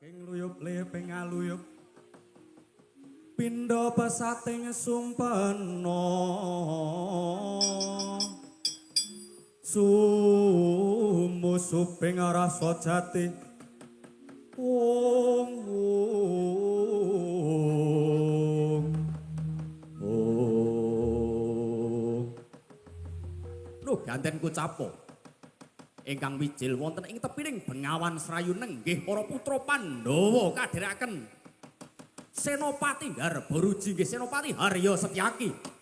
Saking luyup leping aluyup pindha pesating sumpena sumusuping rasa jati ong ong ong lho gantenku capo ingkang wijil wonten ing tepiring Bengawan Srayu nenggih para putra Pandhawa kadherekaken Senopati Garbaruji nggih Senopati Harya Setyaki.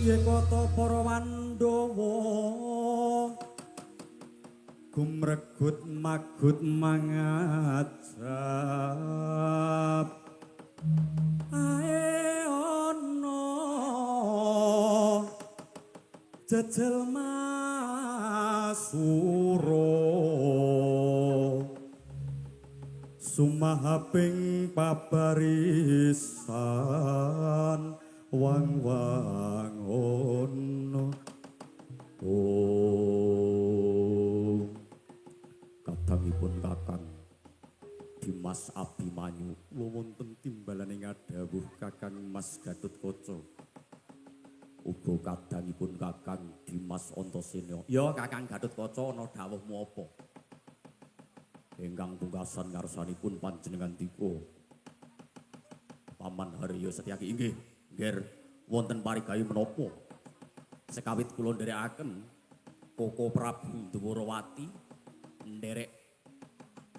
Yekata para Wandawa gumregut magut mangajab ae ana jejel masura sumahaping pabarisan wang-wang ono kadangipun Kakang Dimas Abimanyu wonten timbalane ngadhawuh Kakang Mas Gatotkaca uga kadangipun Kakang Dimas Antasena ya Kakang Gatotkaca ana dawuhmu apa ingkang pungkasan ngarsanipun panjenengan dika Paman Harya Setyaki inggih Ger wonten parigawe menapa sekawit kula nderekaken Koko Prabu Dwarawati nderek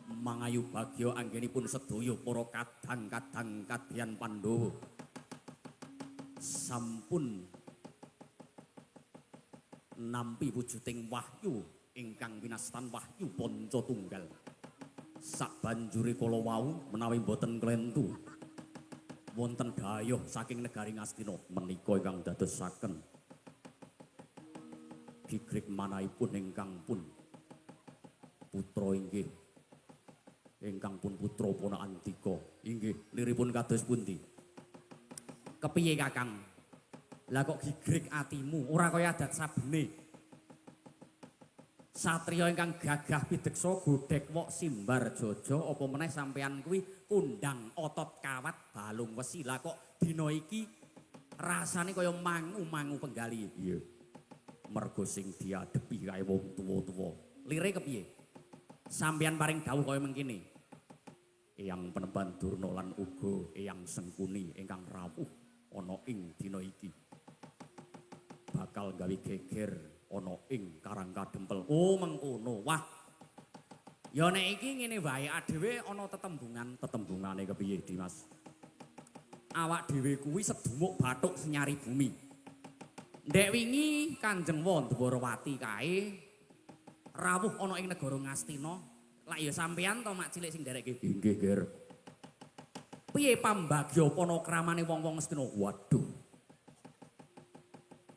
mangayu bagya anggenipun sedaya para kadang-kadang kadyan Pandhawa sampun nampi wujuding wahyu ingkang winastan wahyu panca tunggal sabanjure kala wau menawi boten klentu wonten dayuh saking negari Ngastina menika ingkang dadosaken gigrik manahipun ingkang pun putra inggih ingkang pun putra ponakan Dika inggih liripun kados pundi kepiye Kakang lah kok gigrik atimu ora kaya adat sabene satriya ingkang gagah pideksa godhek wok simbar jaja apa meneh sampeyan kuwi kundang otot kawat balung wesi lah kok dina iki rasane kaya mangu-mangu penggali iya mergo sing diadepi kae wong tuwa-tuwa lire kepiye sampeyan paring dawuh kaya mengkene Eyang Penemban Durna lan uga Eyang Sengkuni ingkang rawuh ana ing dina iki bakal gawe geger ana ing Karang Kadempel. Oh mengkono. Wah. Ya nek iki ngene wae dhewe ana tetembungane kepiye Dimas? Awak dhewe kuwi sedumuk bathuk senyari bumi. Ndek wingi Kanjeng Dwarawati kae rawuh ana ing negara Ngastina. Lah ya sampeyan to mak cilik sing nderekke. Inggih, Ger. Piye pambagya panakramane wong-wong Ngastina? Waduh.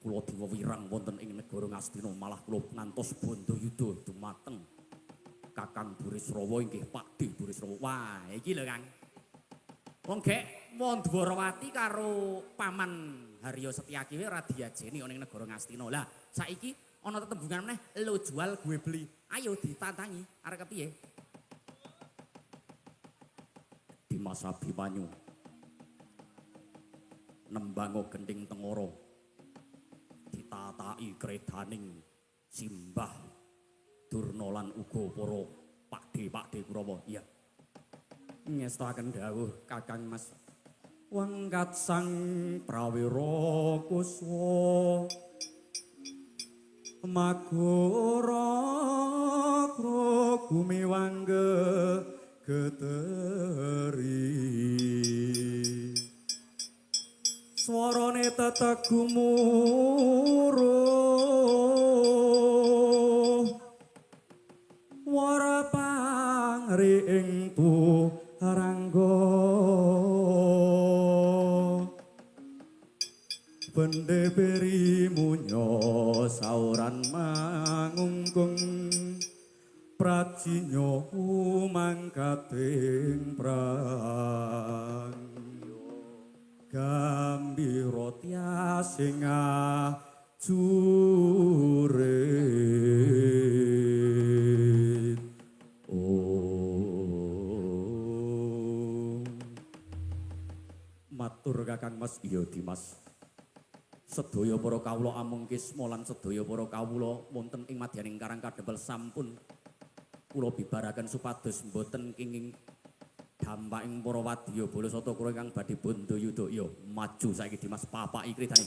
kula diwewirang wonten ing negara Ngastina malah kula ngantos Bandayuda dumateng Kakang Burisrawa inggih Pakde Burisrawa. Wah, iki lho Kang. Wong gek Mandwarawati karo Paman Harya Setyaki ora diajeni ana ing negara Ngastina. Lah, saiki ana tetembungan meneh lo jual gue beli. Ayo ditantangi arek kepiye? Dimas Abimanyu nembango gending tengoro ditataki kredaning simbah Durna lan uga para pakde Kurawa. Iya. Ngestaken dawuh Kakang Mas. Wengkat sang prawira kuswa magora gumiwangge geteri swarane tetek gumuruh wara pangri ing turangga bende beri munyo sauran mangungkung pracinyo mangkating prang gambira tyasing jurit matur Kakang Mas. Iya Dimas. Sedaya para kawula amungkisma lan sedaya para kawula wonten ing madyaning Karang Kadempel sampun kula bibaraken supados mboten kenging dampaking para wadya Balasata kula ingkang badhe Bandayuda. Ya maju saiki Dimas papaki kridane.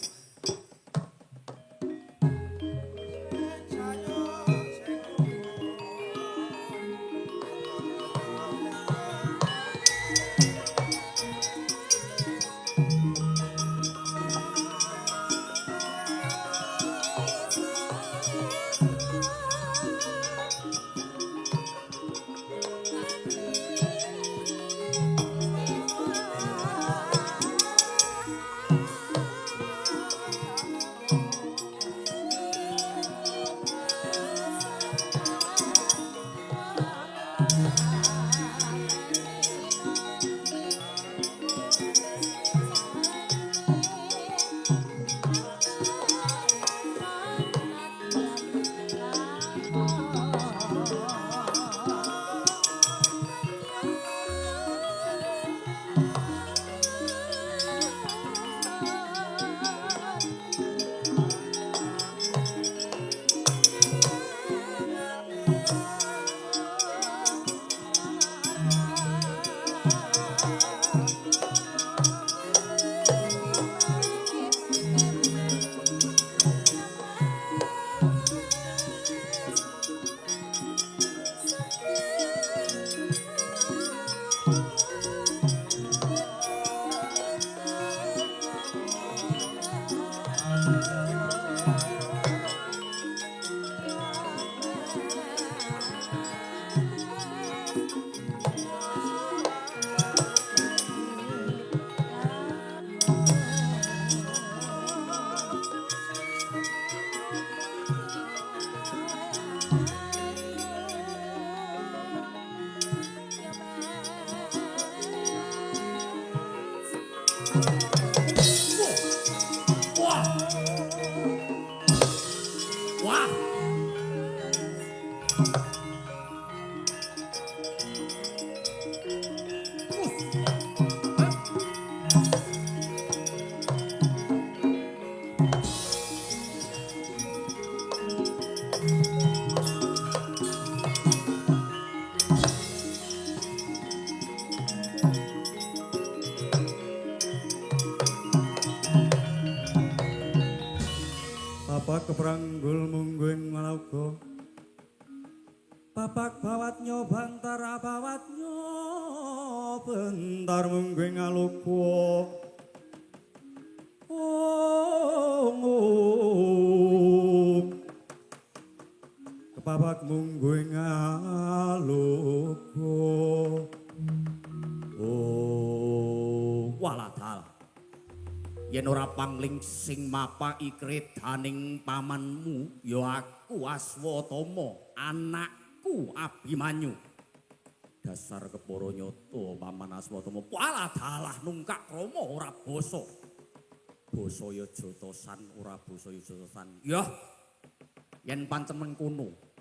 Bapak kepranggul mungguing malaga Bapak bawatnya bantara bawatnya bentar mungguing aluga Kebapak mungguing aluga walah dal yen ora pangling sing mapaki kredaning pamanmu ya aku Aswatama anakku Abimanyu dasar kepara nyata paman Aswatama walah dalah nungkak krama ora basa basa ya jotosan ora basa ya jotosan ya yen pancen mengkono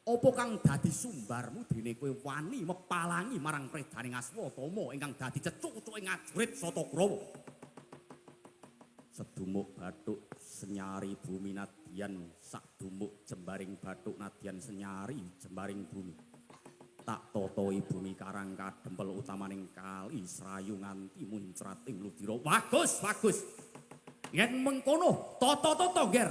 apa kang dadi sumbarmu dene kowe wani mepalangi marang predaning Aswatama ingkang dadi cecuk-cecuking ajurit Satagrawa sedumuk bathuk senyari bumi nadyan sadumuk jembaring bathuk nadyan senyari jembaring bumi tak totoi bumi karang kadempel utamaning kali srayu nganti muncrating ludira bagus yen mengkono tata-tata ger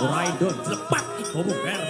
Raidon lepat ibumu ber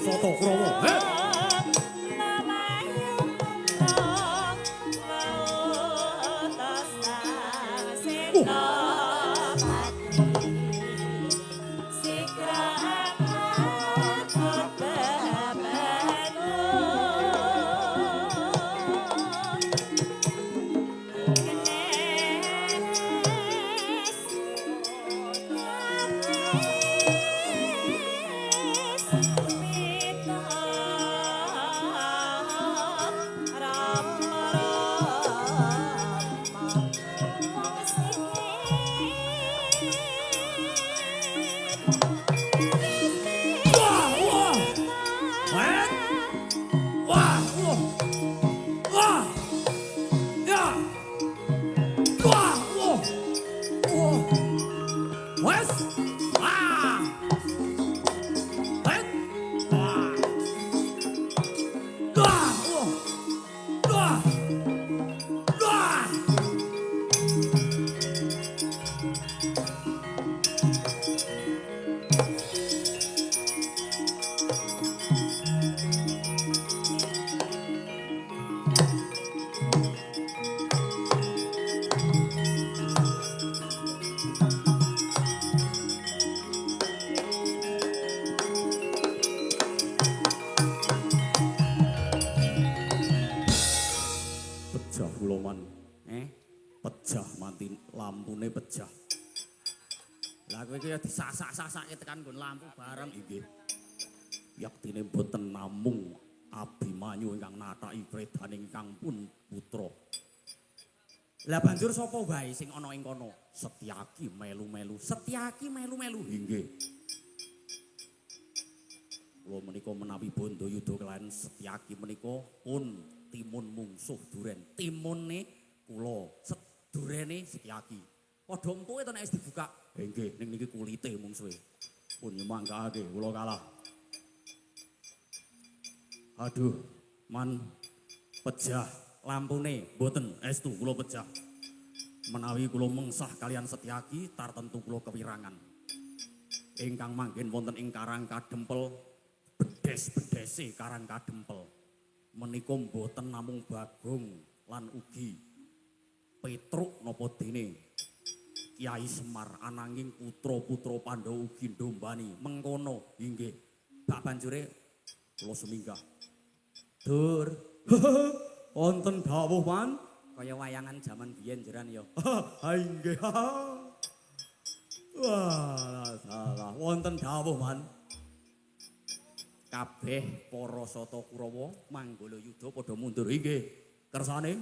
Soto Kurawa. Pejah kula man. Pejah mati lampune pejah. Lah kowe iki ya disasak-sasake tekan nggon lampu bareng inggih. Yaktine boten namung Abimanyu ingkang nathaki predaning Kang Pun putra. Lah banjur sapa wae sing ana ing kono? Setyaki melu-melu. Setyaki melu-melu inggih. Kula menika menawi Bandayuda kalian Setyaki menika pun timun mungsuh duren. Timune kula, durene Setyaki. Padha empuke to nek wis dibuka. Nggih, ning niki kulite mungsuhe. Pun nyemangkake kula kalah. Aduh, man pejah lampune mboten estu kula pejah. Menawi kula mengsah kalian Setyaki tartentu kula kewirangan. Ingkang manggen wonten ing Karang Kadempel bedes-bedese Karang Kadempel. Menika mboten namung Bagong lan ugi Petruk napa dene Kyai Semar ananging putra-putra Pandhawa ugi ndombani mengkono inggih. Bak banjure kula suminggah. Dur. Wonten dawuh man kaya wayangan jaman biyen jeran ya. Ha inggih. Wah, salah. Wonten dawuh man. Kabeh para Sata Kurawa Manggala Yuda padha mundur inggih. Kersane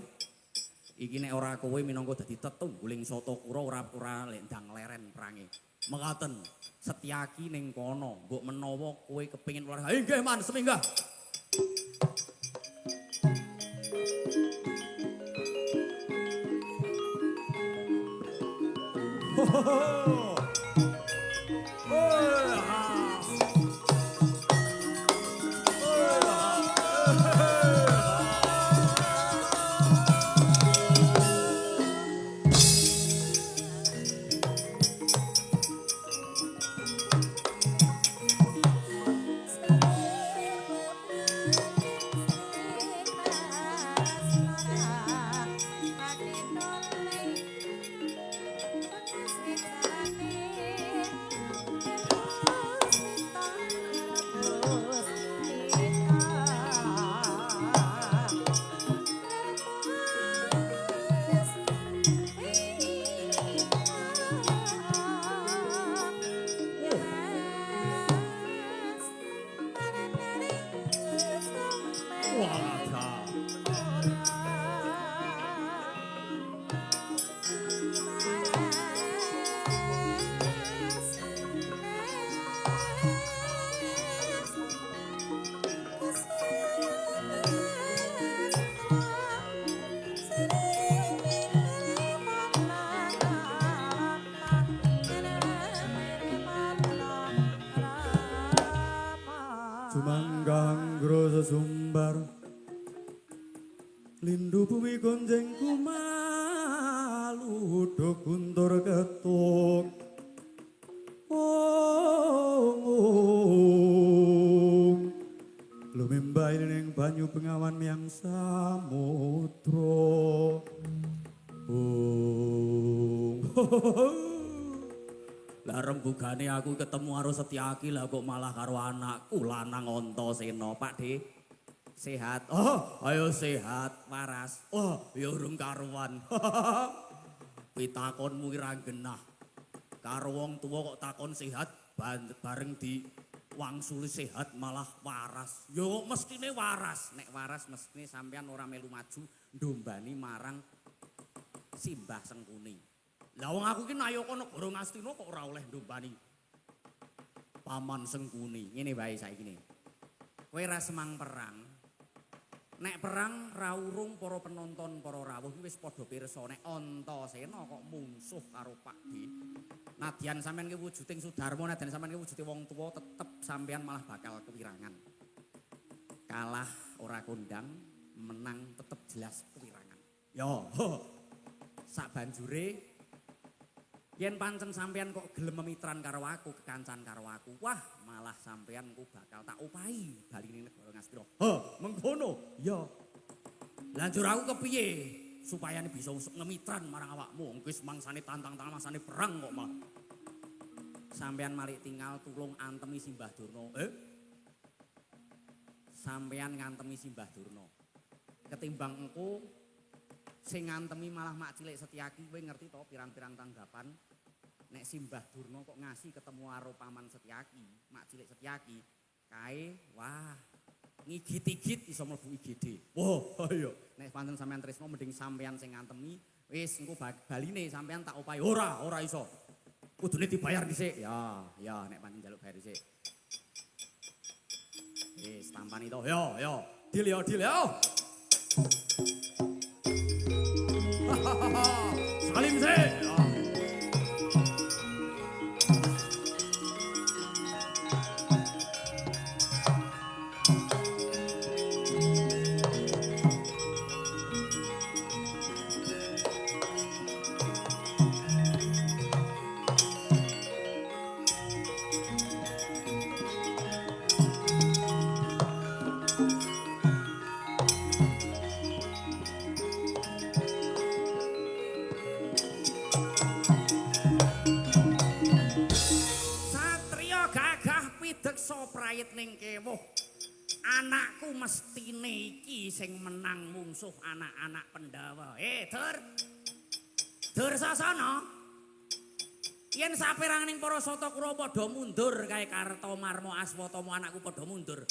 iki nek ora kowe minangka dadi tetungguling Sata Kurawa ora lendang leren perange. Mekaten Setyaki ning kono, mbok menawa kowe kepengin olahraga. Inggih man, seminggah. Sumanggang groso sumbar lindu bumi gonjeng kumalu do guntur ketuk Mbaine ning banyu bengawan miyang samudra. Lah rembugane aku ketemu karo Setyaki lah kok malah karo anakku lanang Antasena, Pak De. Sehat. Oh, ayo sehat, waras. Oh, ya urung karuan. Pitakonmu ora genah. Karo wong tuwa kok takon sehat bareng di wangsuli sehat malah waras. Yo mestine waras. Nek waras mestine sampean ora melu maju ndombani marang Simbah Sengkuni. Lah wong aku ki nayaka negara Ngastina kok ora oleh ndombani Paman Sengkuni. Ngene wae saiki ne. Kowe ra semang perang. Nek perang ra urung para penonton, para rawuh wis padha pirsa nek Antasena kok mungsuh karo Pak D. Nadyan sampean ki wujuding Sudarma, nadyan sampean ki wujuding wong tuwa tetep sampean malah bakal kewirangan. Kalah ora kondang, menang tetep jelas kewirangan. Yo, sak banjure yen pancen sampean kok gelem memitran karo aku, kekancan karo aku, wah malah sampean ku bakal tak upahi baline negara Ngastina. Mengkono. Ya. Lanjur aku kepiye supaya bisa ngemitran marang awakmu. Wis mangsane tantang-tantang mangsane perang kok malah. Sampean malik tinggal tulung antemi Simbah Durna. Sampean ngantemi Simbah Durna. Ketimbang engko sing ngantemi malah mak cilik Setyaki, kowe ngerti to pirang-pirang tanggapan nek Simbah Durna kok ngasih ketemu karo Paman Setyaki, mak cilik Setyaki, kae wah ngigit-igit iso mlebu IGD. Wah, ayo nek pancen sampean tresno mending sampean sing ngantemi, wis engko baline sampean tak upahi. Ora iso. Kudune dibayar dhisik. Ya nek pancen njaluk bayar dhisik. Wis tampani to. Yo. Deal yo. Salim sik. Prayit ning kewuh. Anakku mestine iki sing menang mungsuh anak-anak Pandhawa. Dur sasana. Yen saperanganing para Sata Kurawa padha mundur kae Kartamarma Aswatama anakku padha mundur.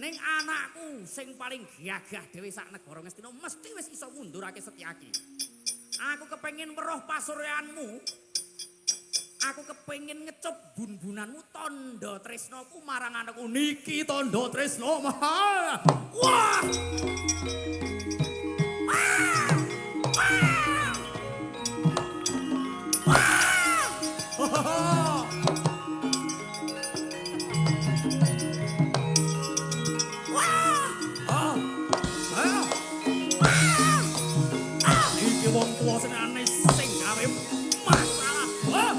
Ning anakku sing paling gagah dhewe sak negara Ngastina mesti wis iso mundurake Setyaki. Aku kepengin weruh pasuryanmu. Aku kepengin ngecup bun-bunanmu tandha tresnaku marang anakku niki tandha tresna mahal. Wah! Iki wong tuwa senane sing gawe masalah. Wah!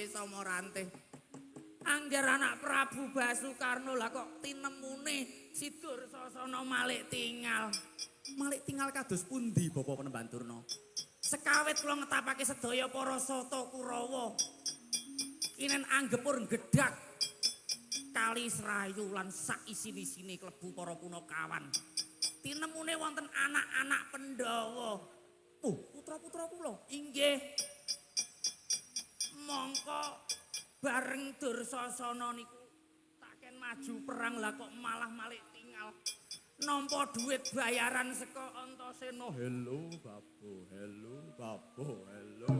Samorante. Angger anak Prabu Basukarno lah kok tinemune si Dursasana malik tinggal. Malik tinggal kados pundi Bapak Penemban Durna? Sekawit kula ngetapake sedaya para Sata Kurawa. Kinen anggepur gedhak Kali Serayu lan sak isin-isine klebu para punakawan. Tinemune wonten anak-anak Pandhawa. Putra-putra kula inggih. Mongko bareng Dursasana niku taken maju perang lah kok malah malik tinggal. nampa duit bayaran saka Antasena. Hello Babu, hello Babu, hello.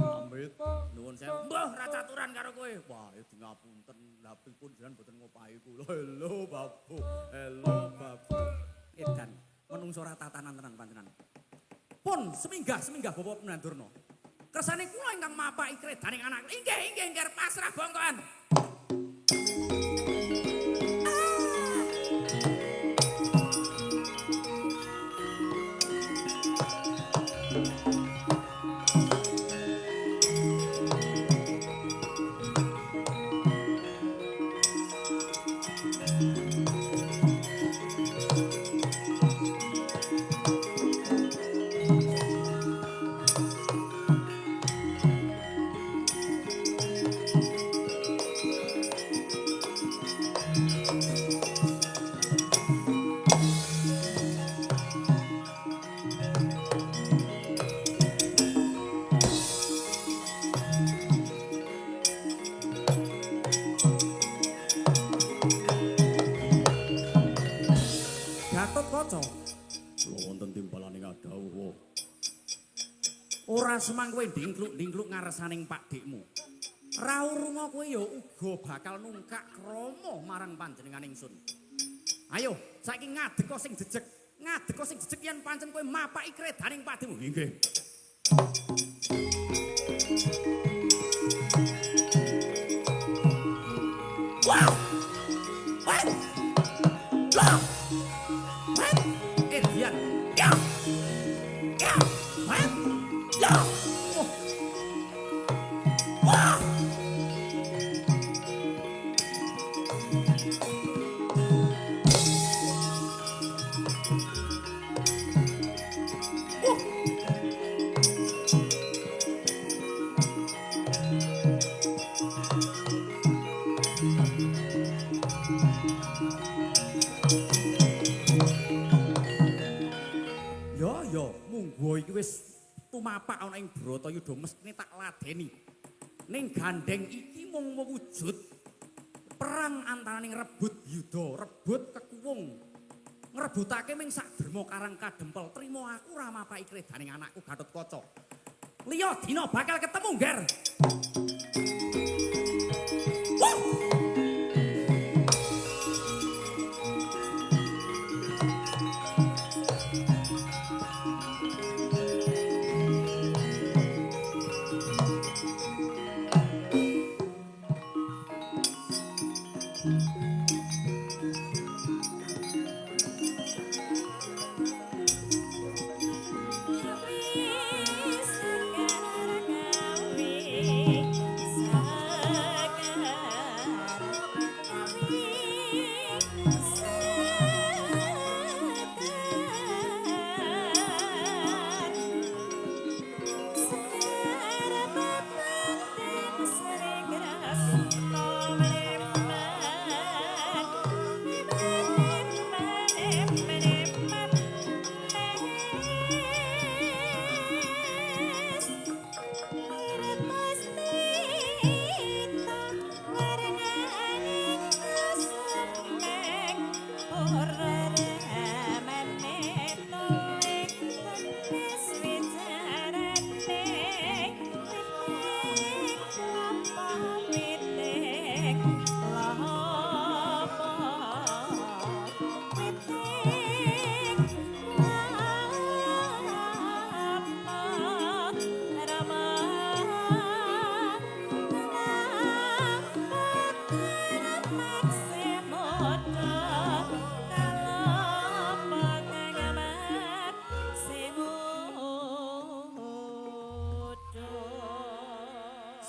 Amit nuwun sewu. Mbah ra caturan karo kowe. Wah, ya ngapunten. Lah pripun jenengan boten ngopahi kula. Hello Babu, hello Babu. Edan menungso ra tatanan tenan panjenengan. Pun seminggah Bapak Penandurna. Kersane kula ingkang mapaki kredaning anak. Inggih ngger pasrah bongkoan. Semang kowe ndingkluk ngaresaning Pak Dekmu. Raurunga kowe ya uga bakal nungkak krama marang panjenengan ingsun. Ayo, saiki ngadeka sing jejeg. Ngadeka sing jejeg yen pancen kowe mapaki kredaning Pak Dekmu. Nggih. Wow! What? Lah! What? Edian. Ya! Ya! What? Lah! Tumapak ana ing Bratayuda mestine tak ladeni. Ning gandeng iki mung wujud perang antaraning rebut yuda, rebut kekuwung. Ngrebutake ming sak derma karang kadempel. Trimo aku ora mapaki kredaning anakku Gatotkaca. Liya dina bakal ketemu, Ngger.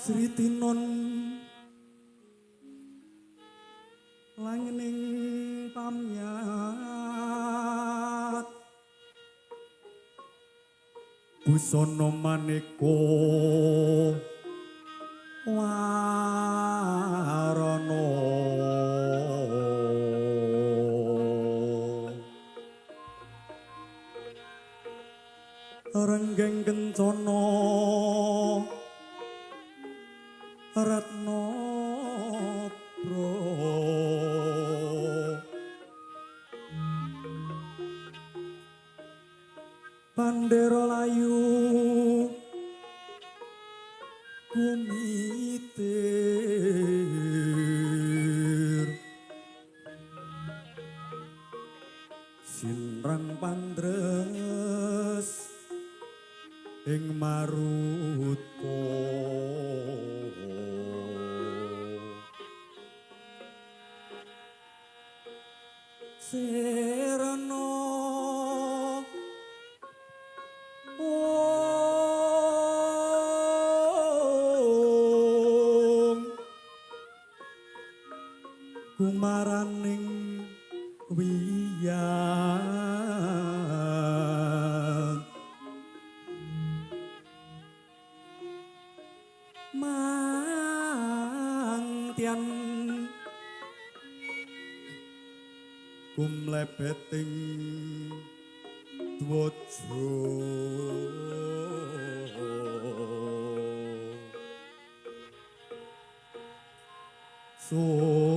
Sri Tinon langening pamyat busana maneka warana renggeng kencana Ratna Bro Pandero layu kumitir sinrang pandres ing maruta serana kumaraning wiyang mangtian kumlebeting dwaja Subrasta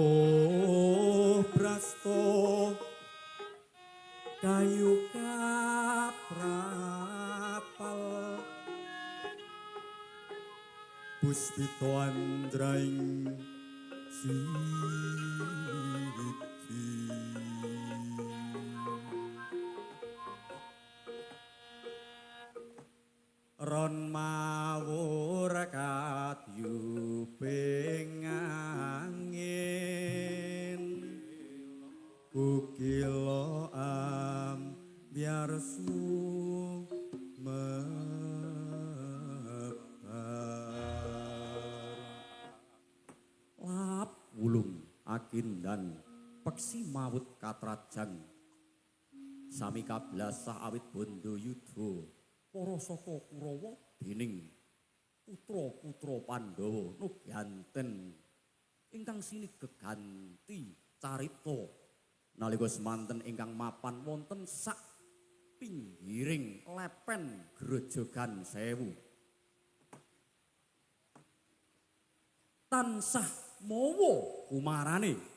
kayu kaprapal puspita andraing siti ron mawur kadyubing angin kukila biar Lap wulung akindan peksi mawut katrajang sami kablasah awit bondo yudha para saka Kurawa dening putra-putra Pandhawa nugyanten ingkang sinig geganti carita nalika semanten ingkang mapan wonten sak pinggiring lepen Grojogan Sewu tansah mawa kumarane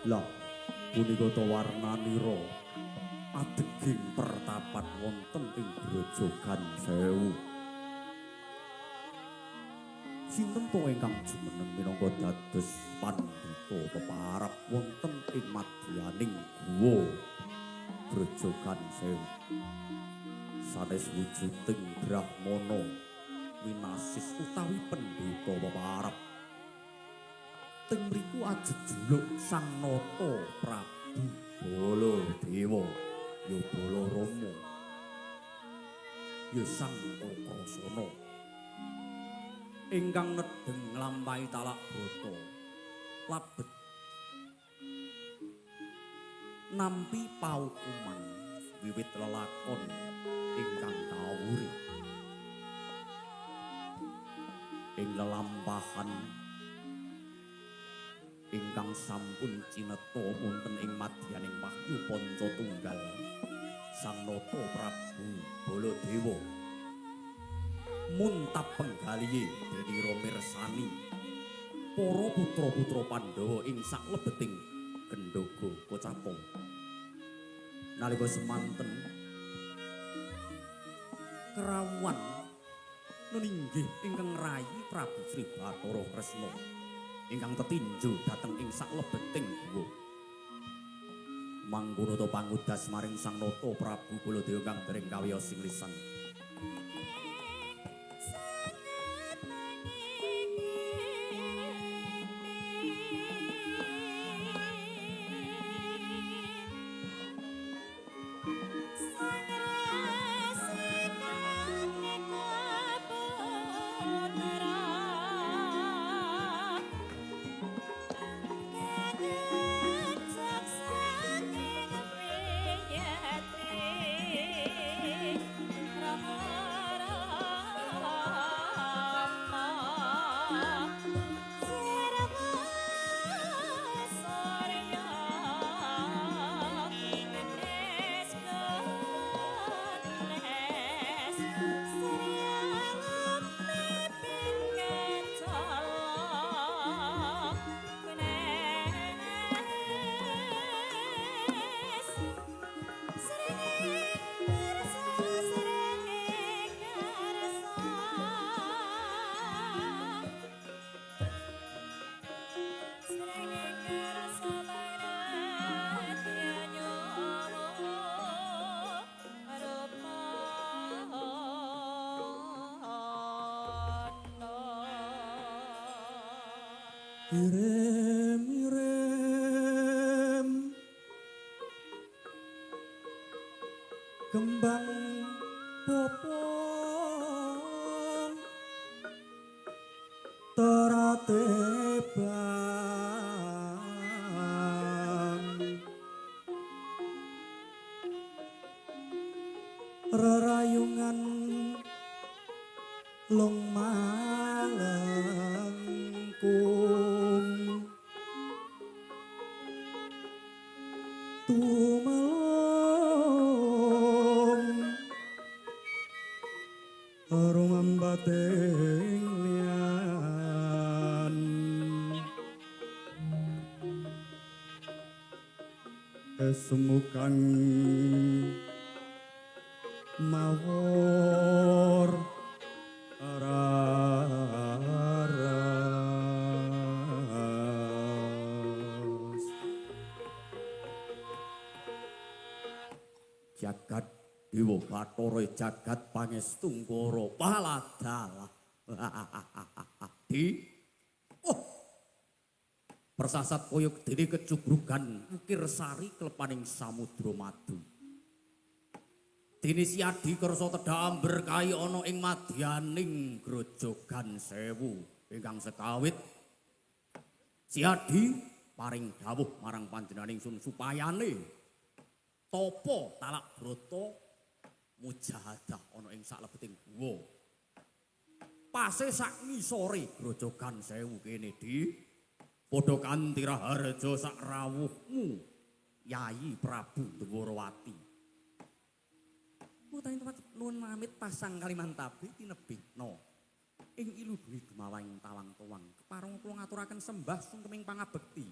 Lah punika to warnanira adeging pertapan wonten ing Grojogan Sewu. Sinten to ingkang jumeneng minangka dados pandhita peparap wonten ing madyaning guwa Grojogan Sewu. Sanes wujuding Brahmana winasis utawi pendhita peparap. Teng mriku ajejuluk Sang Nata Prabu Baladewa, ya Balarama, ya Sang Okrasana ingkang nedeng nglampahi talak brata labet nampi paukuman wiwit lelakon ingkang kawuri ing lelampahan ingkang sampun cineta wonten ing madyaning Wahyu Pancatunggal Sang Nata Prabu Baladewa muntap penggalihe Denira mirsani para putra-putra Pandhawa ing saklebeting Gendhaga Kocapa. Nalika semanten kerawuhan nuninggih ingkang rayi Prabu Sri Bathara Kresna ingkang tetinju dhateng ing saklebeting guwa. Mangkono to pangudas maring Sang Nata Prabu Baladewa kang dereng kawiyos sing lisan. Irem-irem kembang popon teratebang rerayungan long malengkung tumelong rumambating lian kesemukan mawar araras Jagat Dewa Bathara jagat pangestungkara paladalah. Di persasat kaya dene kecubrugan ukir sari klepaning samudra madu. Dene Siadi kersa tedhak amber kayi ana ing madyaning Grojogan Sewu ingkang sekawit. Siadi paring dawuh marang panjenenganing sun supayane tapa talak brata mujahadah ana ing saklebeting guwa. Pase sak ngisore Grojogan Sewu kene di padha kanthi raharja sak rawuhmu Yayi Prabu Dwarawati. Utawi tempat nuwun pamit pasang Kalimantabi tinebihna ing ilu dwi gemawang tawang-tawang kepareng kula ngaturaken sembah sungkeming pangabekti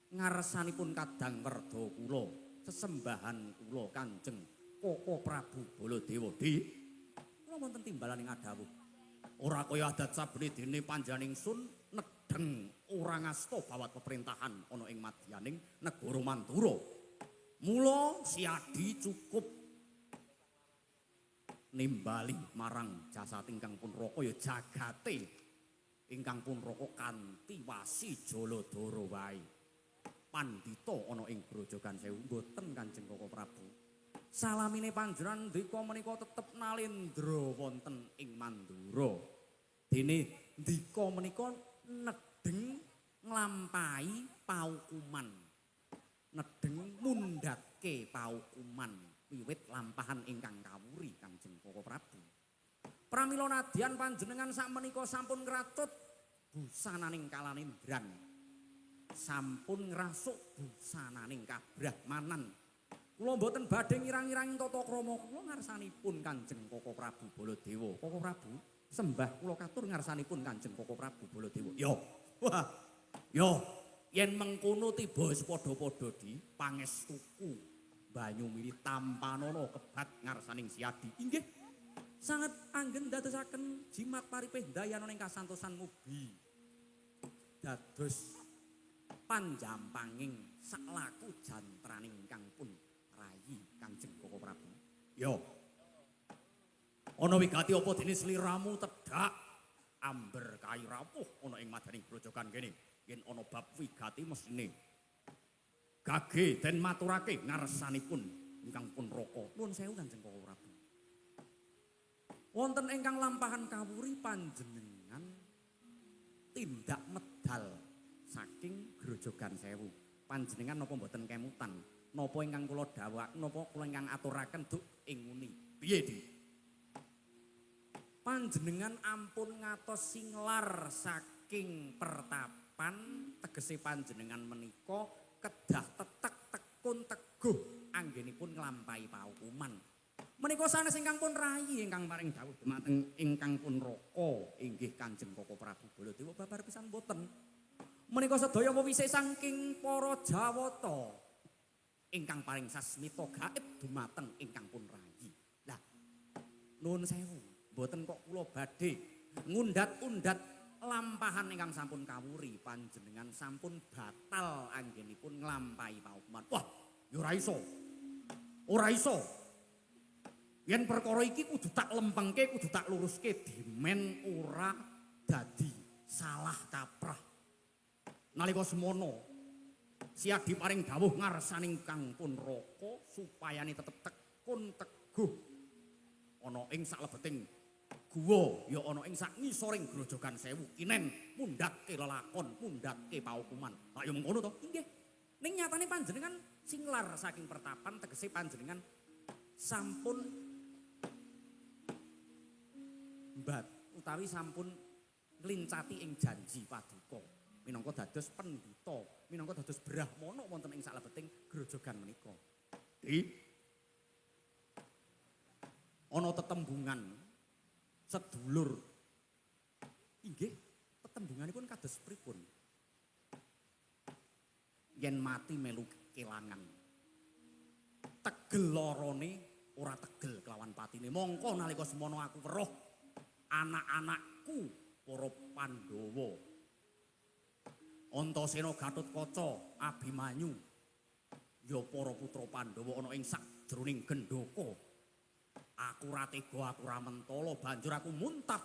ngarsanipun kadang werda kula sesembahan kula Kanjeng Koko Prabu Baladewa. Di kula wonten timbalan ing adawuh. Ora kaya adat sabene dene panjenengan ingsun nedheng ora ngasta bawat pemerintahan ana ing madyaning negara Mandura. Mula siadi cukup nimbali marang jasad ingkang pun raka ya jagate ingkang pun raka kanthi wasi Jaladara wae. Pandhita ana ing Grojogan Sewu mboten Kanjeng Koko Prabu. Salamine panjenengan ndika menika tetep nalendra wonten ing Mandura. Dene ndika menika nedheng nglampahi paukuman. Nedheng mundhatke paukuman wiwit lampahan ingkang kawuri Kanjeng Koko Prabu. Pramila nadyan panjenengan sakmenika sampun ngratut busananing kalanindran. Sampun ngrasuk busananing kabrahmanan. Kula mboten badhe ngirang-irang tata krama kula ngarsanipun Kanjeng Koko Prabu Baladewa. Koko Prabu, sembah kula katur ngarsanipun Kanjeng Koko Prabu Baladewa. Yo. Wah. Yo, yen mengkono tiba padha-padha di pangestuku banyu mili tampanana kebat ngarsaning siadi. Inggih. Sanget anggen dadosaken jimat paripeh dayana ing kasantosan mugi. Dados panjampanging saklaku jantraning ingkang pun rayi Kanjeng Koko Prabu. Yo. Ana wigati apa dene sliramu tedhak amber kayu rawuh ana ing madyaning grojogan kene. Yen ana bab wigati mesine gage den maturake ngarsanipun ingkang pun raka. Nuwun sewu Kanjeng Koko Prabu. Wonten ingkang lampahan kawuri panjenengan tindak medal saking Grojogan Sewu. Panjenengan napa mboten kemutan? Napa ingkang kula dawuh, napa kula ingkang aturaken duk ing nguni? Piye, Di? Panjenengan ampun ngatos singlar saking pertapan, tegese panjenengan menika kedah tetek tekun teguh anggenipun nglampahi paukuman. Menika sanes ingkang pun rayi ingkang paring dawuh dumateng ingkang pun raka inggih Kanjeng Koko Prabu Baladewa babar pisan boten. Menika sedaya wewise saking para Jawata ingkang paring sasmita gaib dumateng ingkang pun rayi. Lah nuwun sewu, mboten kok kula badhe ngundat-undat lampahan ingkang sampun kawuri panjenengan sampun batal anggenipun nglampahi paukuman. Wah, ya ora iso. Ora iso. Yen perkara iki kudu tak lempengke, kudu tak luruske dimen ora dadi salah kaprah. Nalika semono siadi paring dawuh ngarsaning Kang pun raka supayane tetep tekun teguh ana ing saklebeting guwa ya ana ing sak ngisoring Grojogan Sewu kinen mundhatke lelakon, mundhatke paukuman. Ha ya mengkono to? Inggih. Ning nyatane panjenengan singlar saking pertapan tegese panjenengan sampun mbat utawi sampun nglincati ing janji paduka minangka dados pendhita, minangka dados brahmana wonten ing saklebeting grojogan menika. Di ana tetembungan sedulur. Inggih, tetembunganipun kados pripun? Yen mati melu kelangan. Tegel larane ora tegel kelawan patine. Mongko nalika semono aku weruh anak-anakku para Pandhawa. Antasena Gatotkaca, Abimanyu, ya para putra Pandhawa ana ing sajroning gendhaka. Aku ora tega, aku ora mentala, banjur aku muntap.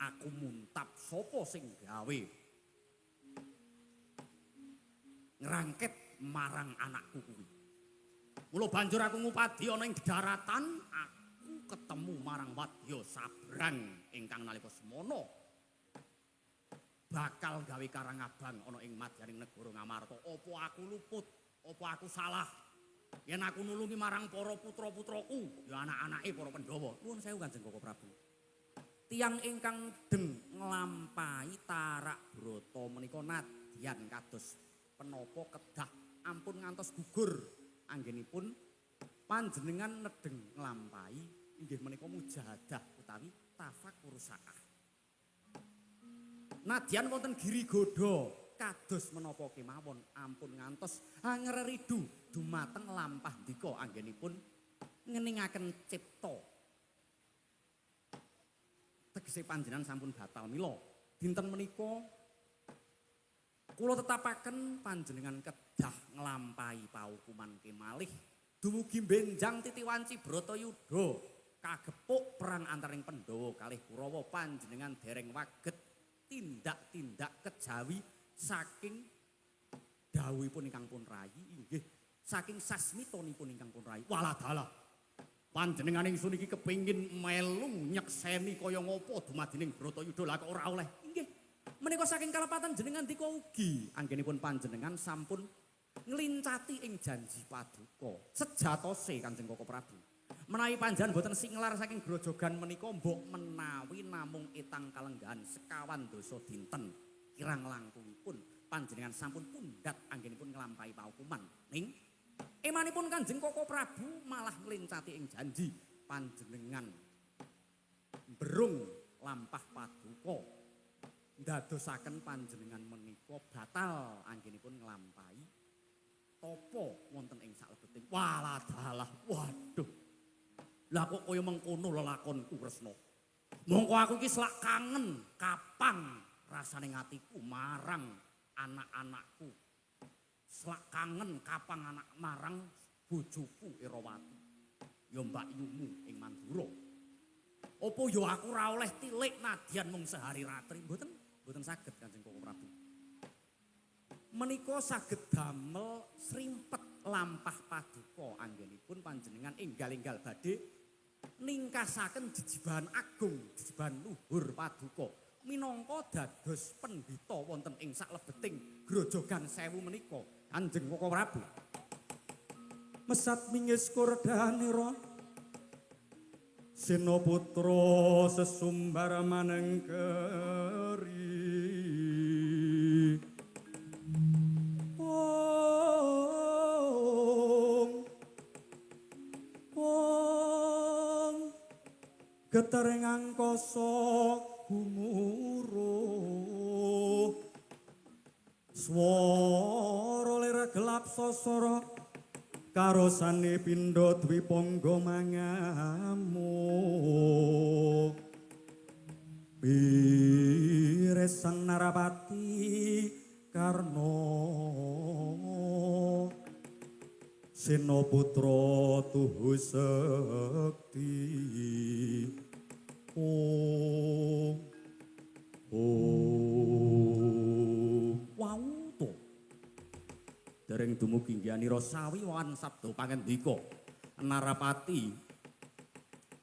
Aku muntap sapa sing gawe ngrangket marang anakku kuwi. Mula banjur aku ngupadi ana ing daratan, aku ketemu marang wadya sabrang ingkang nalika semono bakal gawe karang abang ana ing madyaning negara Ngamarta. Apa aku luput? Apa aku salah? Yen aku nulungi marang para putra-putraku, ya anak-anake para Pandhawa. Nuwun sewu Kanjeng Koko Prabu. Tiang ingkang deng nglampahi tarak brata menika nadyan kados penapa kedah ampun ngantos gugur anggenipun panjenengan nedeng nglampahi inggih menika mujahadah utawi tafakur saah. Nadyan wonten Girigoda kados menapa kemawon ampun ngantos angreridu dumateng lampah ndika anggenipun ngeningaken cipta. Tegese panjenengan sampun batal mila dinten menika kula tetapaken panjenengan kedah nglampahi paukuman kemalih dumugi benjang titiwanci Bratayuda kagepuk perang antaraning Pandhawa kalih Kurawa panjenengan dereng waget tindak-tindak kejawi saking dawuhipun ingkang pun rayi inggih saking sasmitanipun ingkang pun rayi waladala panjenengan ingsun iki kepengin melu nyekseni kaya ngapa dumadining Bratayuda lha kok ora oleh inggih menika saking kalepatan jenengan dika ugi anggenipun panjenengan sampun nglincati ing janji paduka sejatose Kanjeng Koko Prabu menawi panjenengan boten singlar saking grojogan menika mbok menawi namung etang kalenggahan sekawan dasa dinten kirang langkungipun panjenengan sampun pundhat anggenipun nglampahi paukuman ning emanipun Kanjeng Koko Prabu malah nglincati ing janji panjenengan berung lampah paduka ndadosaken panjenengan menika batal anggenipun nglampahi tapa wonten ing saklebeting waladalah waduh lah kok kaya mengkono lelakonku Kresna mongko aku iki selak kangen kapang rasane atiku marang anak-anakku selak kangen kapang anak marang bojoku Erawati ya Mbak Yumu ing Mandura apa ya aku ora oleh tilik nadyan mung sehari ratri mboten saged Kanjeng Koko Prabu menika saged damel srimpet lampah paduka anggenipun panjenengan enggal-enggal badhe ningkasaken jejibahan agung jejibahan luhur paduka minangka dados pendhita wonten ing saklebeting grojogan sewu menika Kanjeng Koko Prabu mesat mingis kordanira Sena putra sesumbar manengkeri Getereng angkasa gumuruh swara lir gelap sasara karosane pindha dwipangga mangamuk piresang Narapati Karna Sena putra tuhu sekti Wau to. Dereng dumugi nggiyanira sawiwan sabda pangendika. Narapati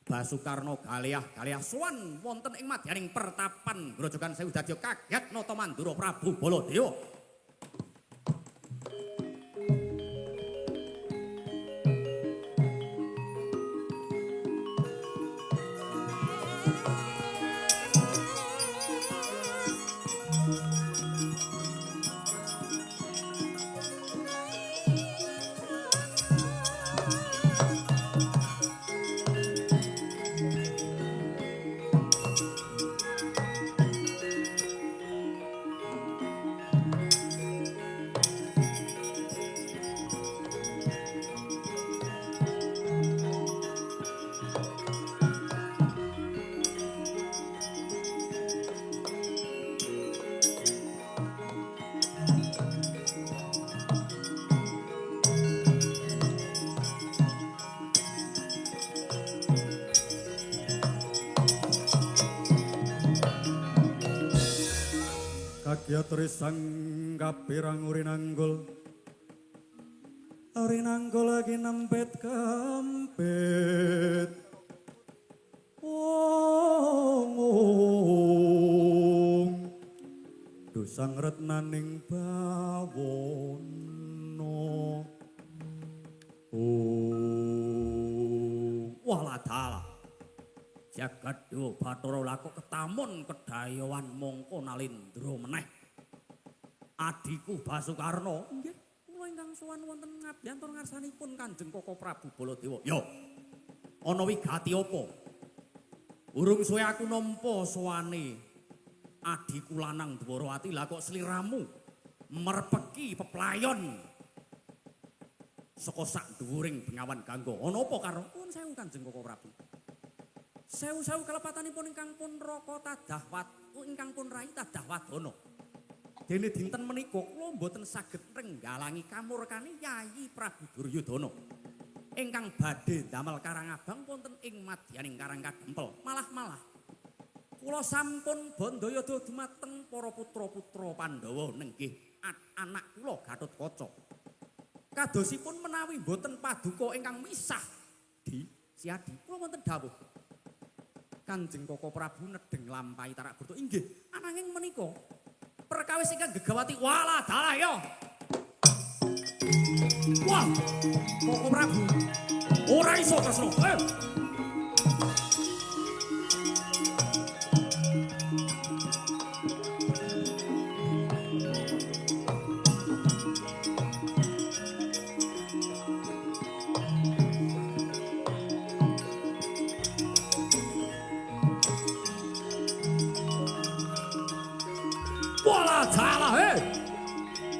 Basukarna galiah sowan wonten ing madyaning pertapan Grojogan Sewu dadya kaget nata Mandura Prabu Baladewa. Trisang kapirang urinanggul lagi nempet kampet dosang retnaning bawono Waladala jagat dewa Bathara lako ketamun kedayawan mongko nalindra meneh adiku Basukarna nggih kula ingkang sowan wonten ngabyantur ngarsanipun Kanjeng Koko Prabu Baladewa ya ana wigati apa urung suwe aku nampa sowane adiku lanang Dwarawati lah kok sliramu merpeki peplayon saka sak dhuwuring Bengawan Gangga. Ana apa karo nuwun sewu Kanjeng Koko Prabu. Sewu-sewu kalepatanipun ingkang pun raka tadah ingkang pun rai tadah wadana. Dene dinten menika kula mboten saged renggalangi kamurkane Yayi Prabu Duryudana. Ingkang badhe damel Karangabang wonten ing madyaning Karang Kadempel. Malah kula sampun bandayada dumateng para putra-putra Pandhawa nenggih anak kula Gatotkaca. Kadosipun menawi boten paduka ingkang misah di Siadi kula wonten dawuh Kanjeng Koko Prabu nedeng lampahi tarak burta inggih ananging menika perkawis ingkang gegawati walah dalah ya. Wah Koko Prabu ora iso tresno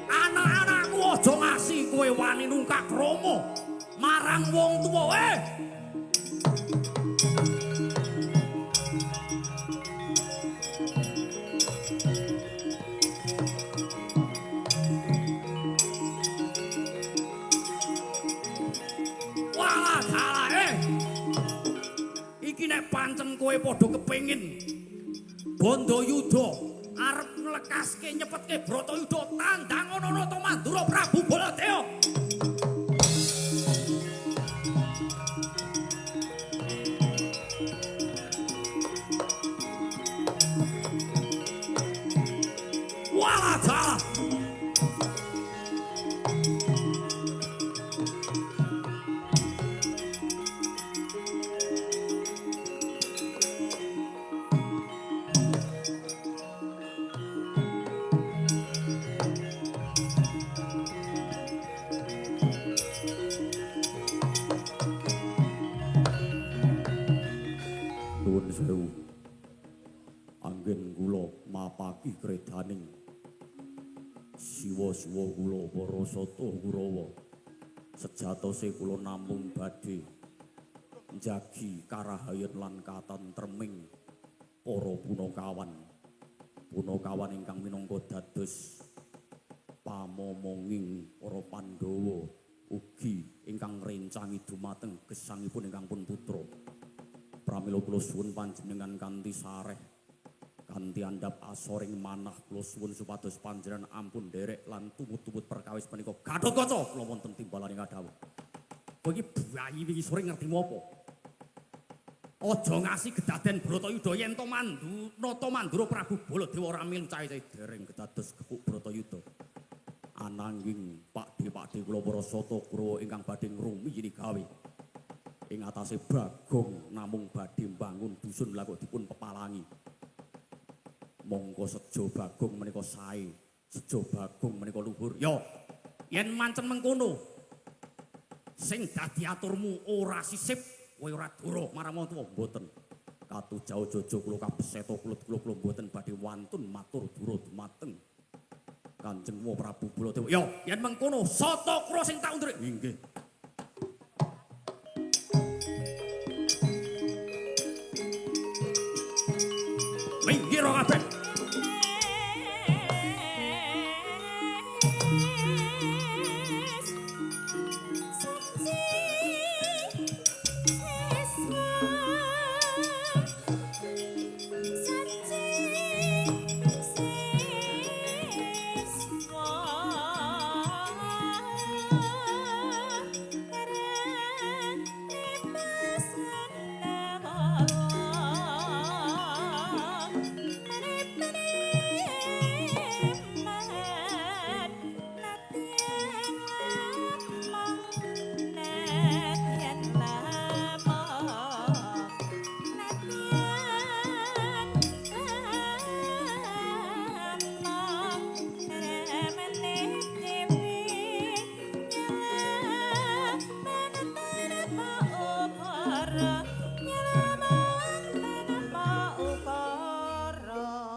anak-anakku aja ngasih kowe wani nungkak krama marang wong tuwa walah dalah iki nek pancen kowe padha kepengin Bandayuda arep nglekaske nyepetke Bratayuda tandang ana Mandura Prabu Baladewa. Walah dalah. Nuwun sewu. Anggen kula mapaki kredaning siwa-siwa kula para sata Kurawa. Sejatose kula namung badhe njagi karahayan lan katentreming para punakawan. Punakawan ingkang minangka dados pamomonging para Pandhawa ugi ingkang ngrencangi dumateng gesangipun ingkang pun putra. Pramila kula suwun panjenengan kanthi sareh kanthi andhap asoring manah kula suwun supados panjenengan ampun nderek lan tumut-tumut perkawis menika Gatotkaca kula wonten timbalaning kadhawuh. Kowe iki bayi wingi sore ngerti apa? Aja ngasih gedaden Bratayuda yen to Mandura Prabu Baladewa ora milu cahe-cahe dereng kedados kepuk Bratayuda. Ananging pakde kula para sata Kurawa ingkang badhe ngrumiyini gawe ing atase Bagong namung badhe mbangun dusun lha kok dipun pepalangi. Monggo sejo Bagong menika sae, sejo Bagong menika luhur. Ya, yen mancen mengkono sing dadi aturmu ora sisip, kowe ora dura marang wong tuwa mboten. Katujau jojo kula kabeseta kula mboten badhe wantun matur dura dumateng Kanjeng Prabu Baladewa. Ya, yen mengkono sata kula sing tak undur. Nggih. Minggir kabeh.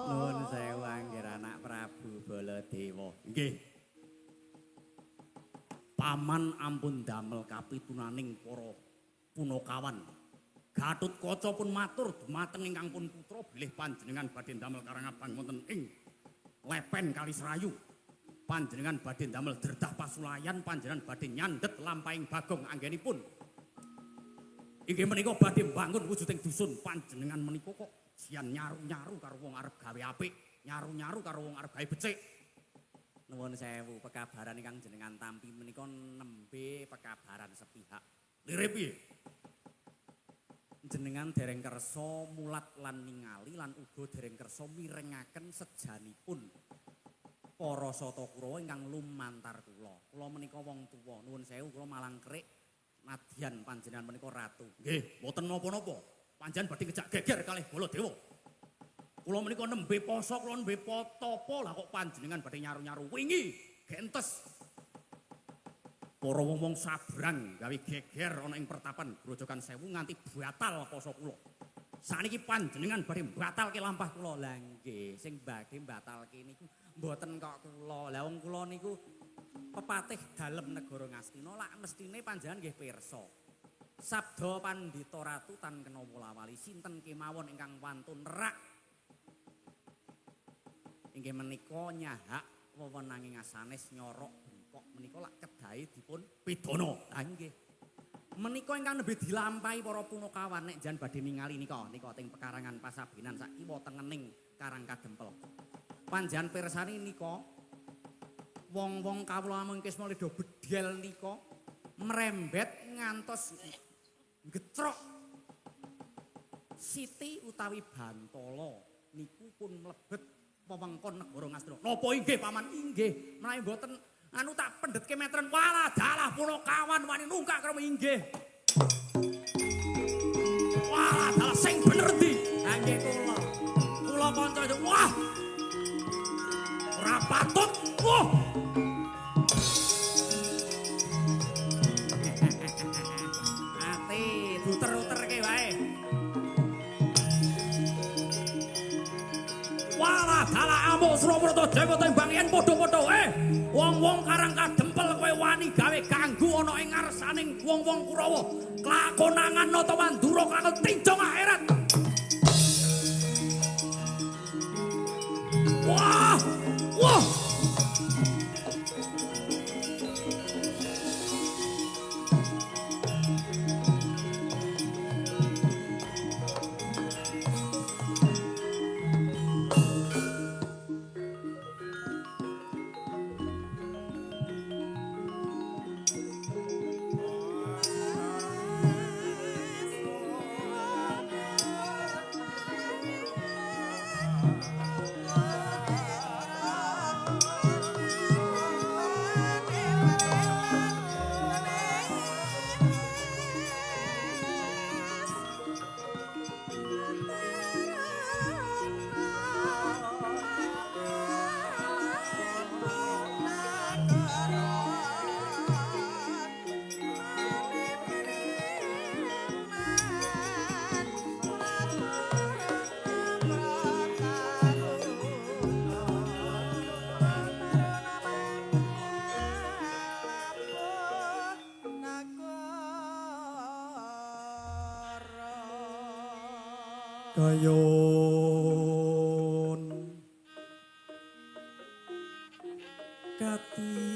Nuwun sewu Angger anak Prabu Baladewa. Nggih. Paman ampun damel kapitunaning para punakawan. Gatotkaca pun matur dumateng ingkang pun putra bilih panjenengan badhe damel karangabang wonten ing lepen Kali Serayu. Panjenengan badhe damel derdah pasulayan, panjenengan badhe nyandet lampahing Bagong anggenipun. Inggih menika badhe mbangun wujuding dusun, panjenengan menika kok sian nyaru-nyaru karo wong arep gawe apik, nyaru-nyaru karo wong arep gawe becik. Nuwun sewu, pekabaran ingkang jenengan tampi menika nembe pekabaran sepihak. Lire piye? Jenengan dereng kersa mulat lan ningali lan uga dereng kersa mirengaken sejanipun para Sata Kurawa ingkang lumantar kula. Kula menika wong tuwa, nuwun sewu kula malang kerik nadyan panjenengan menika ratu. Nggih, mboten napa-napa. Panjenengan badhe kejak geger kalih Baladewa. Kula menika nembe poso, kula nembe tapa lah kok panjenengan badhe nyaru-nyaru wingi gentes. Para wong-wong sabrang gawe geger ana ing pertapan Grojogan Sewu nganti batal poso kula. Saniki panjenengan badhe batalke lampah kula. Lah nggih, sing badhe batalke niku mboten kok kula. Lah wong kula niku pepatih dalem negara Ngastina lak mestine panjenengan nggih pirsa. Sabda Pandhita Ratu tan kena wolawali sinten kemawon ingkang wantun rak. Inggih menika nyahak wewenanging asanes nyorok bengkok menika lak kedahe dipun pidana. Lah nggih. Menika ingkang nembe dilampahi para punakawan nek jan badhe ningali nika ting pekarangan Pasabenan sak kiwa tengening Karang Kadempel. Panjenengan pirsani nika wong-wong kawula mengkis Maledo bedhel nika mrembet ngantos ngecrok Siti utawi Bantala niku pun mlebet wewengkon negara Ngastina. Napa inggih paman? Inggih. Menawi mboten anu tak pendhetke metren walah dalah punakawan wani nungkak karo inggih. Walah dalah sing bener ndi? Ha nggih kula. Kula kanca wah. Ora patut. Wah. Ati duter-uterke wae. Walah dalah amuk Suraprata Dewa tembang yen padha-padha wong-wong Karang Kadempel kowe wani gawe ganggu ana ing ngarsaning wong-wong Kurawa. Klakonangan nata Mandura kanggo tinjong akhirat. Wah! Wah! Kayon kati